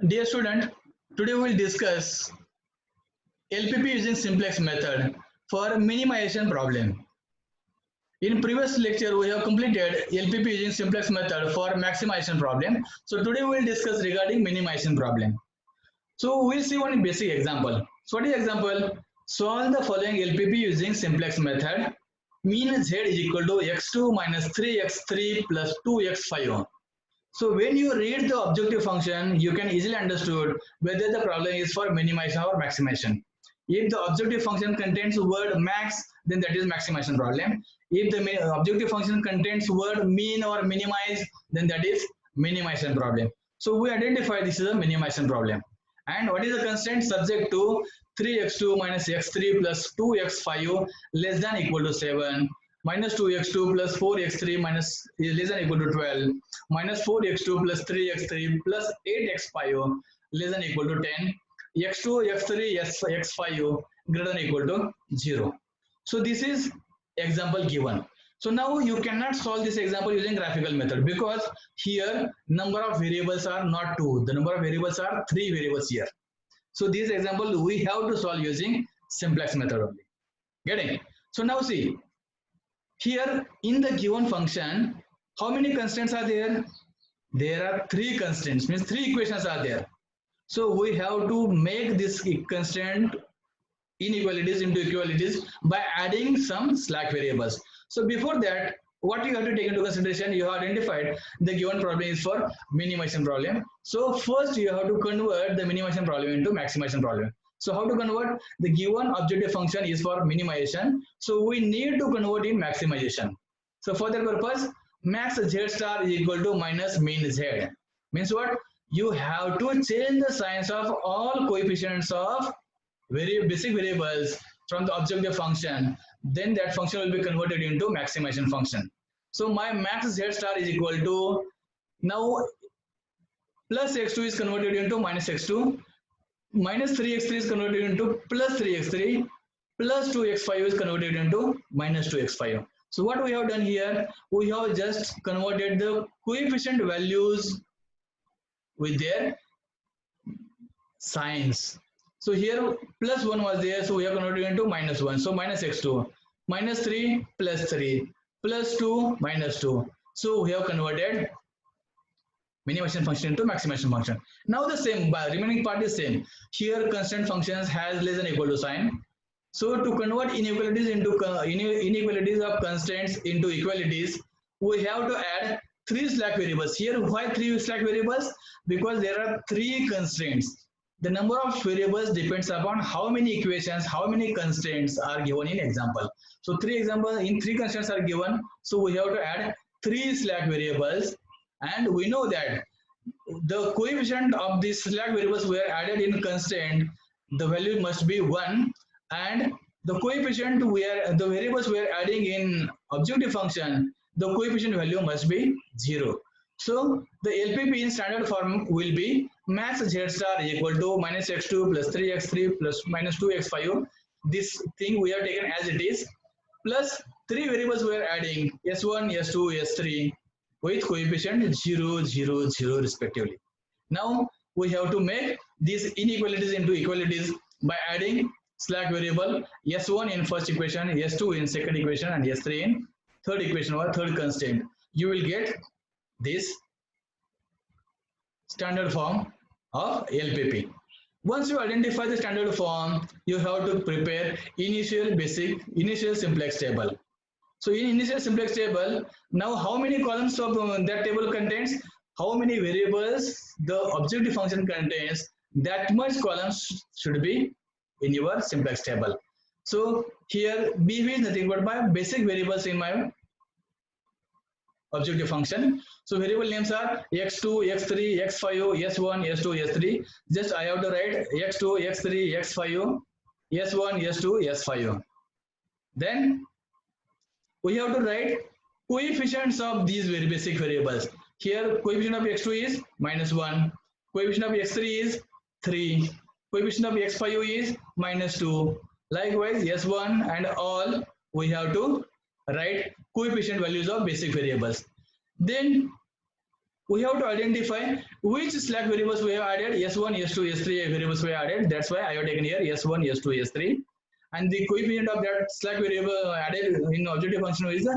Dear student, today we will discuss LPP using simplex method for minimization problem. In previous lecture, we have completed LPP using simplex method for maximization problem. So today we will discuss regarding minimization problem. So we'll see one basic example. So what is example? Solve the following LPP using simplex method. Mean z is equal to x2 minus 3x3 plus 2x5. So when you read the objective function, you can easily understood whether the problem is for minimization or maximization. If the objective function contains word max, then that is maximization problem. If the objective function contains word mean or minimize, then that is minimization problem. So we identify this is a minimization problem. And what is the constraint? Subject to 3x2 minus x3 plus 2x5 less than equal to 7, minus 2x2 plus 4x3 minus is less than equal to 12, minus 4x2 plus 3x3 plus 8x5 less than equal to 10, x2, x3, x5 greater than equal to 0. So this is example given. So now you cannot solve this example using graphical method because here number of variables are not 2. The number of variables are 3 variables here. So this example we have to solve using simplex method only. Getting? So now see, here in the given function, how many constants are there? There are 3 constants, means 3 equations are there. So we have to make this constant inequalities into equalities by adding some slack variables. So before that, what you have to take into consideration, you have identified the given problem is for minimization problem. So first you have to convert the minimization problem into maximization problem. So how to convert? The given objective function is for minimization. So we need to convert in maximization. So for that purpose, max z star is equal to minus mean z. Means what? You have to change the signs of all coefficients of very basic variables from the objective function, then that function will be converted into maximization function. So my max z star is equal to, now plus x2 is converted into minus x2, minus 3x3 is converted into plus 3x3, plus 2x5 is converted into minus 2x5. So what we have done here, we have just converted the coefficient values with their signs. So here plus 1 was there, so we have converted into minus 1. So minus x2, minus 3 plus 3, plus 2 minus 2. So we have converted minimization function into maximization function. Now the same, remaining part is same. Here constant functions has less than equal to sign. So to convert inequalities into inequalities of constants into equalities, we have to add 3 slack variables. Here why 3 slack variables? Because there are 3 constraints. The number of variables depends upon how many equations, how many constraints are given in example. So 3 examples in 3 constraints are given. So we have to add 3 slack variables, and we know that the coefficient of these slack variables were added in constraint, the value must be 1, and the coefficient where the variables we are adding in objective function, the coefficient value must be 0. So the LPP in standard form will be max z star equal to minus x2 plus 3x3 plus minus 2x5. This thing we have taken as it is, plus 3 variables we are adding s1, s2, s3 with coefficient 0, 0, 0 respectively. Now we have to make these inequalities into equalities by adding slack variable s1 in first equation, s2 in second equation, and s3 in third equation or third constraint. You will get this standard form of LPP. Once you identify the standard form, you have to prepare initial simplex table. So in initial simplex table, now how many columns of that table contains, how many variables the objective function contains, that much columns should be in your simplex table. So here BV is nothing but my basic variables in my objective function. So variable names are x2, x3, x5, s1, s2, s3. Just I have to write x2, x3, x5, s1, s2, s5. Then we have to write coefficients of these very basic variables. Here coefficient of x2 is minus 1, coefficient of x3 is 3, coefficient of x5 is minus 2. Likewise s1 and all we have to write coefficient values of basic variables. Then we have to identify which slack variables we have added. S1, S2, S3 variables we have added. That's why I have taken here S1, S2, S3. And the coefficient of that slack variable added in objective function is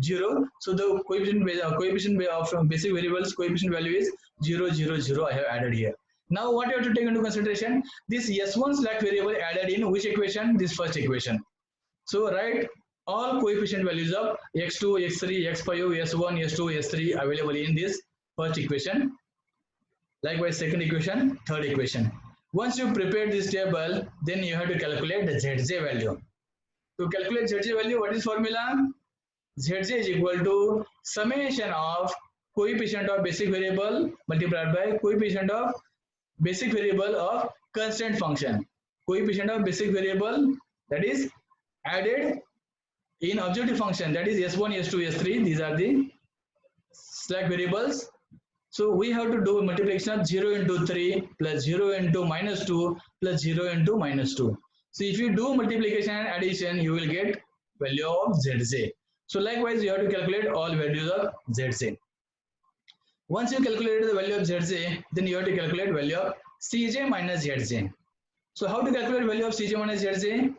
0. So the coefficient of basic variables coefficient value is 0, 0, 0. I have added here. Now what you have to take into consideration, this S1 slack variable added in which equation? This first equation. So write all coefficient values of x2, x3, x5, s1, s2, s3 available in this first equation. Likewise, second equation, third equation. Once you prepare this table, then you have to calculate the ZJ value. To calculate ZJ value, what is formula? ZJ is equal to summation of coefficient of basic variable multiplied by coefficient of basic variable of constant function. Coefficient of basic variable, that is added in objective function, that is s1, s2, s3. These are the slack variables. So we have to do multiplication of 0 into 3 plus 0 into minus 2 plus 0 into minus 2. So if you do multiplication and addition, you will get value of ZZ. So likewise, you have to calculate all values of ZZ. Once you calculate the value of ZZ, then you have to calculate value of CJ minus ZZ. So how to calculate value of CJ minus ZZ?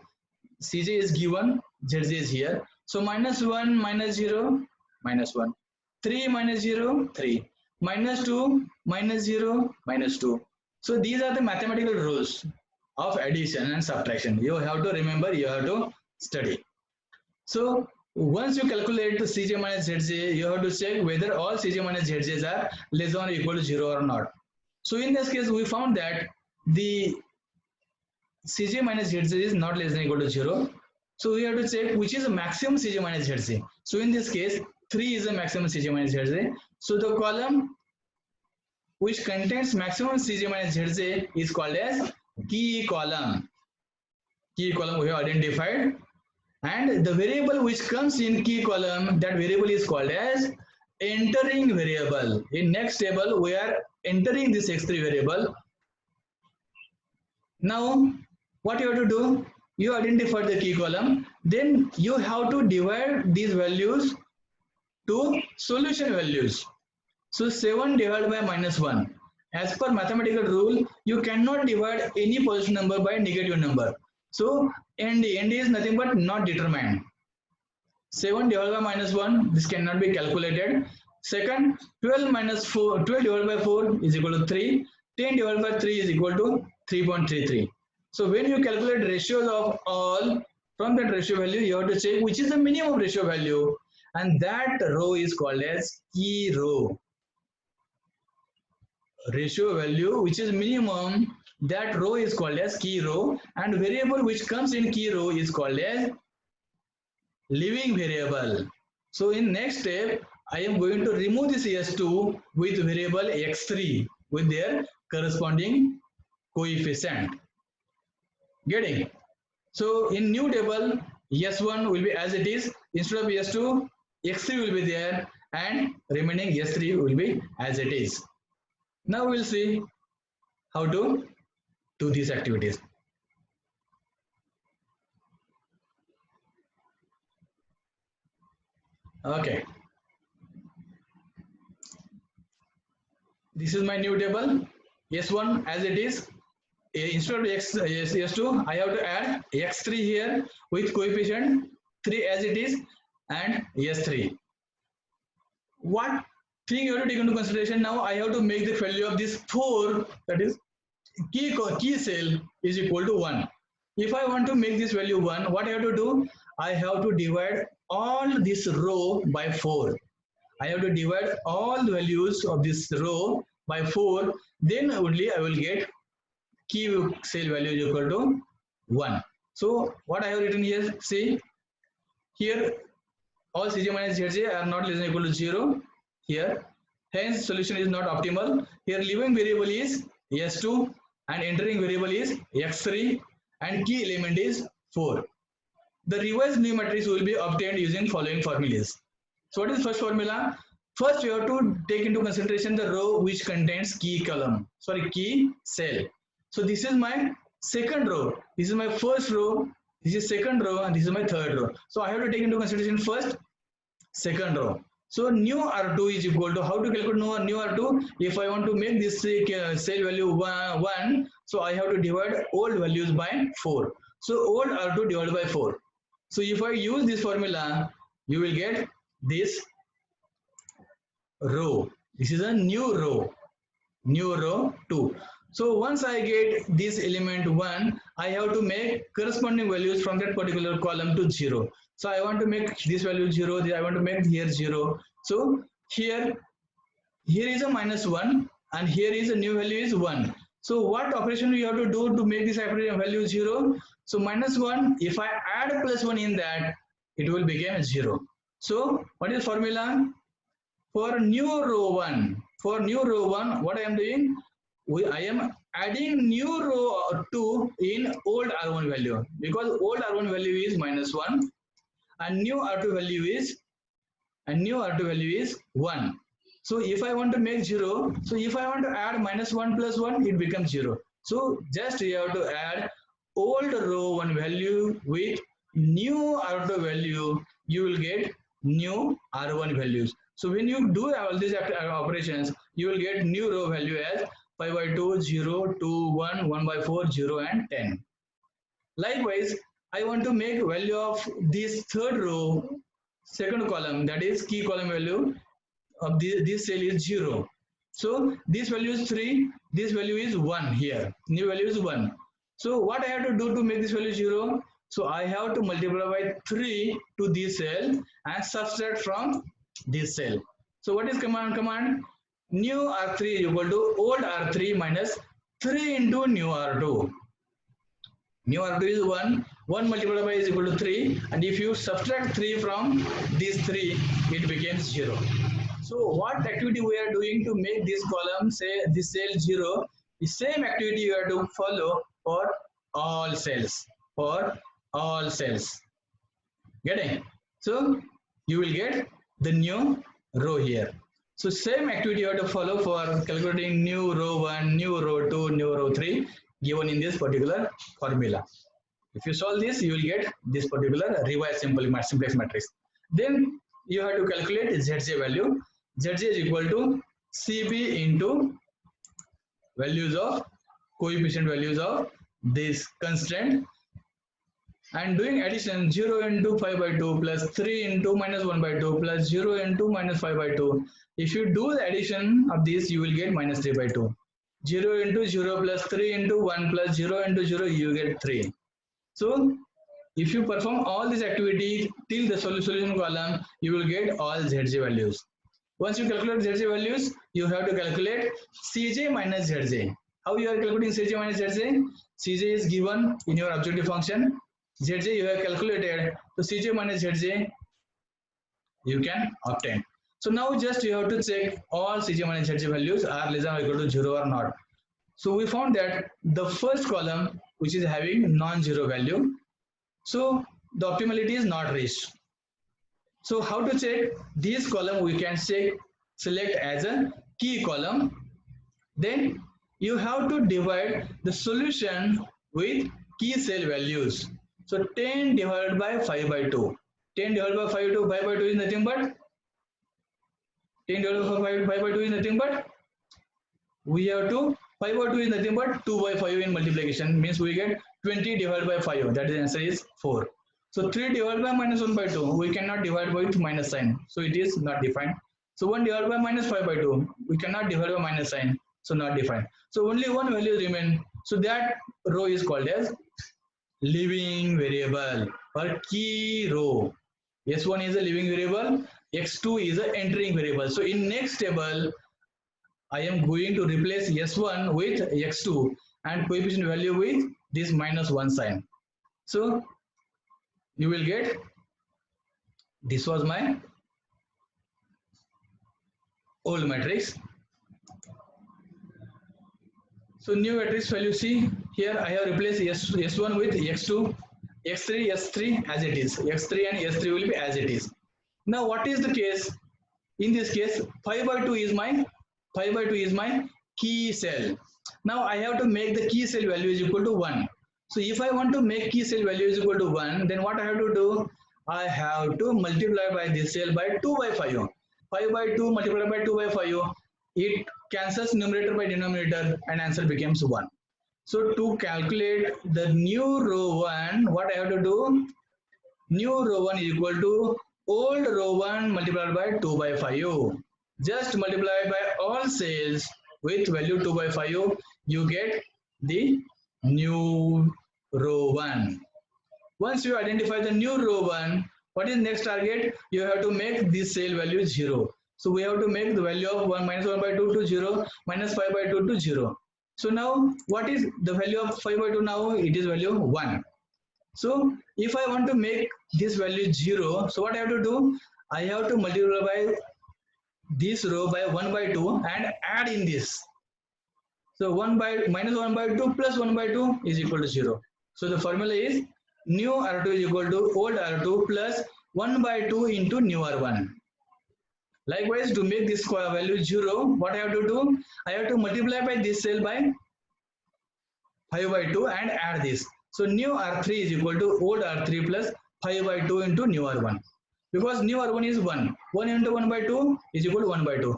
CJ is given, ZZ is here. So minus 1 minus 0, minus 1. 3 minus 0, 3. Minus 2, minus 0, minus 2. So these are the mathematical rules of addition and subtraction. You have to remember, you have to study. So once you calculate the Cj minus Zj, you have to check whether all Cj minus Zj's are less than or equal to 0 or not. So in this case, we found that the Cj minus Zj is not less than or equal to 0. So we have to check which is the maximum Cj minus Zj. So in this case, 3 is the maximum Cj minus Zj. So the column which contains maximum Cj minus Zj is called as key column. Key column we have identified, and the variable which comes in key column, that variable is called as entering variable. In next table, we are entering this x3 variable. Now, what you have to do? You identify the key column, then you have to divide these values to solution values. So 7 divided by minus 1. As per mathematical rule, you cannot divide any positive number by negative number. So ND is nothing but not determined. 7 divided by minus 1, this cannot be calculated. Second, 12 divided by 4 is equal to 3. 10 divided by 3 is equal to 3.33. So when you calculate ratios of all, from that ratio value, you have to check which is the minimum ratio value, and that row is called as key row. Ratio value which is minimum, that row is called as key row, and variable which comes in key row is called as leaving variable. So in next step, I am going to remove this S2 with variable x3 with their corresponding coefficient. Getting? So in new table, S1 will be as it is. Instead of S2, x3 will be there, and remaining S3 will be as it is. Now we'll see how to do these activities. Okay. This is my new table. S1 as it is. Instead of S2, I have to add x3 here with coefficient 3 as it is, and S3. What thing you have to take into consideration now? I have to make the value of this 4, that is key cell, is equal to 1. If I want to make this value 1, what I have to do? I have to divide all this row by 4. I have to divide all the values of this row by 4. Then only I will get key cell value is equal to 1. So what I have written here, see here, all Cj minus Zj are not less than or equal to 0 here. Hence solution is not optimal. Here leaving variable is S2 and entering variable is x3 and key element is 4. The revised new matrix will be obtained using following formulas. So what is first formula? First you have to take into consideration the row which contains key cell. So this is my second row, this is my first row, this is second row, and this is my third row. So I have to take into consideration first, second row. So new R2 is equal to, how to calculate new R2? If I want to make this cell value 1, so I have to divide old values by 4. So old R2 divided by 4. So if I use this formula, you will get this row. This is a new row 2. So once I get this element 1, I have to make corresponding values from that particular column to 0. So I want to make this value 0, I want to make here 0. So here is a -1 and here is a new value is 1. So what operation you have to do to make this value 0? So -1, if I add +1 in that, it will become 0. So what is formula? For new row 1, what I am doing? I am adding new row 2 in old R1 value, because old R1 value is -1 and new R2 value is 1. So if I want to make 0, so if I want to add -1 plus 1, it becomes 0. So just you have to add old row 1 value with new R2 value, you will get new R1 values. So when you do all these operations, you will get new row value as 5 by 2, 0, 2, 1, 1 by 4, 0 and 10. Likewise, I want to make value of this third row, second column, that is key column value of this cell is 0. So this value is 3, this value is 1 here, new value is 1. So what I have to do to make this value 0? So I have to multiply by 3 to this cell and subtract from this cell. So what is command? New R3 is equal to old R3 minus 3 into new R2. New R2 is 1, 1 multiplied by is equal to 3, and if you subtract 3 from this 3, it becomes 0. So what activity we are doing to make this column, say this cell 0, the same activity you have to follow for all cells, getting? So you will get the new row here. So same activity you have to follow for calculating new row 1, new row 2, new row 3 given in this particular formula. If you solve this, you will get this particular revised simplex matrix. Then you have to calculate ZJ value. ZJ is equal to CB into values of coefficient values of this constraint, and doing addition 0 into 5 by 2 plus 3 into -1 by 2 plus 0 into -5 by 2. If you do the addition of this, you will get -3 by 2. 0 into 0 plus 3 into 1 plus 0 into 0, you get 3. So if you perform all these activities till the solution column, you will get all ZJ values. Once you calculate ZJ values, you have to calculate Cj minus Zj. How you are calculating Cj minus Zj? Cj is given in your objective function. Zj you have calculated. So Cj minus Zj you can obtain. So now just you have to check all Cj minus Zj values are less than or equal to 0 or not. So we found that the first column, which is having non-zero value, so the optimality is not reached. So how to check this column? We can select as a key column. Then you have to divide the solution with key cell values. So 10 divided by 5 by 2. 10 divided by 5 by 2 is nothing but 10 divided by 5 by 2 is nothing but we have to 5 by 2 is nothing but 2 by 5 in multiplication, means we get 20 divided by 5. That is the answer is 4. So 3 divided by -1 by 2, we cannot divide by with minus sign, so it is not defined. So 1 divided by -5 by 2, we cannot divide by minus sign, so not defined. So only one value remain. So that row is called as living variable or key row. S1 is a living variable, X2 is a entering variable. So in next table, I am going to replace S1 with X2 and coefficient value with this -1 sign. So you will get, this was my old matrix. So new matrix value, see here I have replaced S1 with X2, X3, S3 as it is. X3 and S3 will be as it is. Now what is the case? In this case 5 by 2 is my key cell. Now I have to make the key cell value is equal to 1. So if I want to make key cell value is equal to 1, then what I have to do? I have to multiply by this cell by 2 by 5. 5 by 2 multiplied by 2 by 5, it cancels numerator by denominator and answer becomes 1. So to calculate the new row 1, what I have to do? New row 1 is equal to old row 1 multiplied by 2 by 5. Just multiply by all cells with value 2 by 5, you get the new row 1. Once you identify the new row 1, what is next target? You have to make this cell value 0. So we have to make the value of 1 minus 1 by 2 to 0, minus 5 by 2 to 0. So now what is the value of 5 by 2 now? It is value 1. So if I want to make this value 0, so what I have to do? I have to multiply by this row by 1 by 2 and add in this. So 1 by minus 1 by 2 plus 1 by 2 is equal to 0. So the formula is new R2 is equal to old R2 plus 1 by 2 into new R1. Likewise, to make this value 0, what I have to do? I have to multiply by this cell by 5 by 2 and add this. So new R3 is equal to old R3 plus 5 by 2 into new R1. Because new R1 is 1. 1 into 1 by 2 is equal to 1 by 2.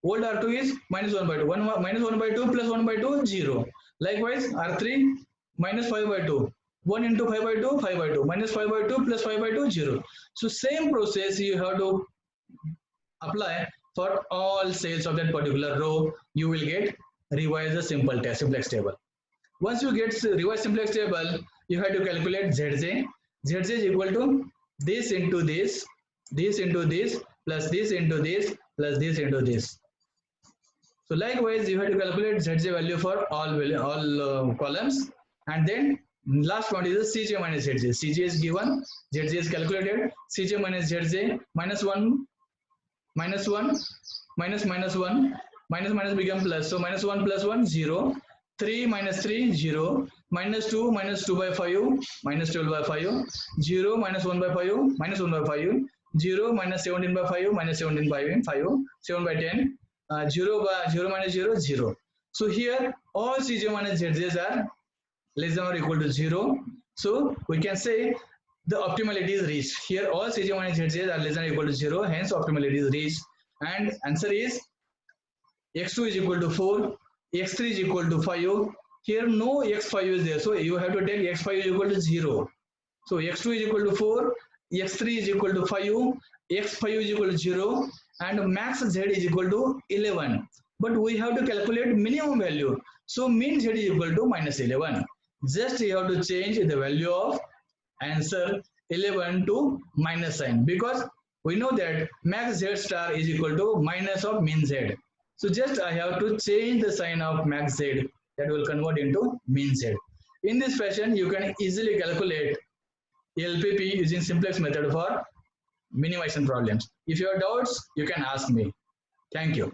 Old R2 is minus 1 by 2. Minus 1 by 2 plus 1 by 2, 0. Likewise, R3 minus 5 by 2. 1 into 5 by 2, 5 by 2. Minus 5 by 2 plus 5 by 2, 0. So same process you have to apply for all cells of that particular row. You will get revise the simplex table. Once you get reverse simplex table, you have to calculate Zj. Zj is equal to this into this, this into this, plus this into this, plus this into this. So likewise, you have to calculate Zj value for all columns, and then last one is the Cj minus Zj. Cj is given, Zj is calculated. Cj minus Zj minus 1, minus 1, minus minus 1, minus minus become plus. So minus 1 plus 1, 0. 3 minus 3, 0, minus 2 minus 2 by 5, minus 12 by 5, 0 minus 1 by 5, minus 1 by 5, 0 minus 17 by 5, minus 17 by 5, 7 by 10, 0 by 0 minus 0, 0. So here all Cj minus Zj's are less than or equal to 0. So we can say the optimality is reached. Here all Cj minus Zj's are less than or equal to 0, hence optimality is reached. And answer is x2 is equal to 4. X3 is equal to 5. Here no x5 is there, so you have to take x5 is equal to 0. So x2 is equal to 4, x3 is equal to 5, x5 is equal to 0, and max z is equal to 11. But we have to calculate minimum value. So min z is equal to minus 11. Just you have to change the value of answer 11 to minus sign, because we know that max z star is equal to minus of min z. So just I have to change the sign of max z, that will convert into min z. In this fashion, you can easily calculate LPP using simplex method for minimization problems. If you have doubts, you can ask me. Thank you.